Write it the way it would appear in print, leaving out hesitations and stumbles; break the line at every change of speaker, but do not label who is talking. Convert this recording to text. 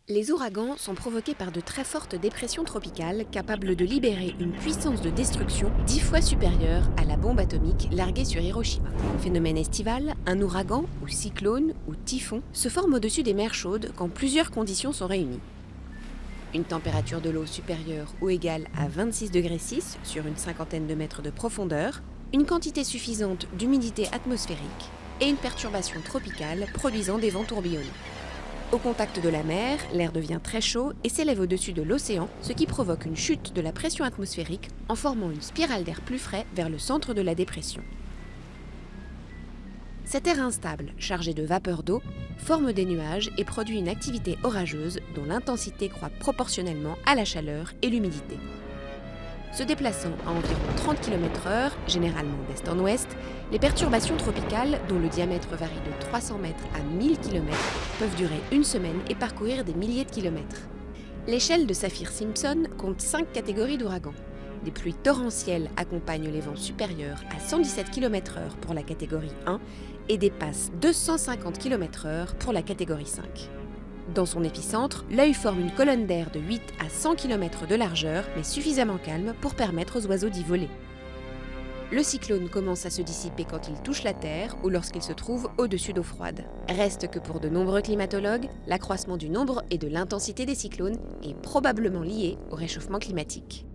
Les ouragans sont provoqués par de très fortes dépressions tropicales capables de libérer une puissance de destruction 10 fois supérieure à la bombe atomique larguée sur Hiroshima. Phénomène estival, un ouragan, ou cyclone, ou typhon, se forme au-dessus des mers chaudes quand plusieurs conditions sont réunies. Une température de l'eau supérieure ou égale à 26 degrés 6 sur une cinquantaine de mètres de profondeur, une quantité suffisante d'humidité atmosphérique et une perturbation tropicale produisant des vents tourbillonnés. Au contact de la mer, l'air devient très chaud et s'élève au-dessus de l'océan, ce qui provoque une chute de la pression atmosphérique en formant une spirale d'air plus frais vers le centre de la dépression. Cet air instable, chargé de vapeur d'eau, forme des nuages et produit une activité orageuse dont l'intensité croît proportionnellement à la chaleur et l'humidité. Se déplaçant à environ 30 km/h, généralement d'est en ouest, les perturbations tropicales, dont le diamètre varie de 300 mètres à 1000 km, peuvent durer une semaine et parcourir des milliers de kilomètres. L'échelle de Saffir-Simpson compte 5 catégories d'ouragans. Des pluies torrentielles accompagnent les vents supérieurs à 117 km/h pour la catégorie 1 et dépassent 250 km/h pour la catégorie 5. Dans son épicentre, l'œil forme une colonne d'air de 8 à 100 km de largeur, mais suffisamment calme pour permettre aux oiseaux d'y voler. Le cyclone commence à se dissiper quand il touche la Terre ou lorsqu'il se trouve au-dessus d'eau froide. Reste que pour de nombreux climatologues, l'accroissement du nombre et de l'intensité des cyclones est probablement lié au réchauffement climatique.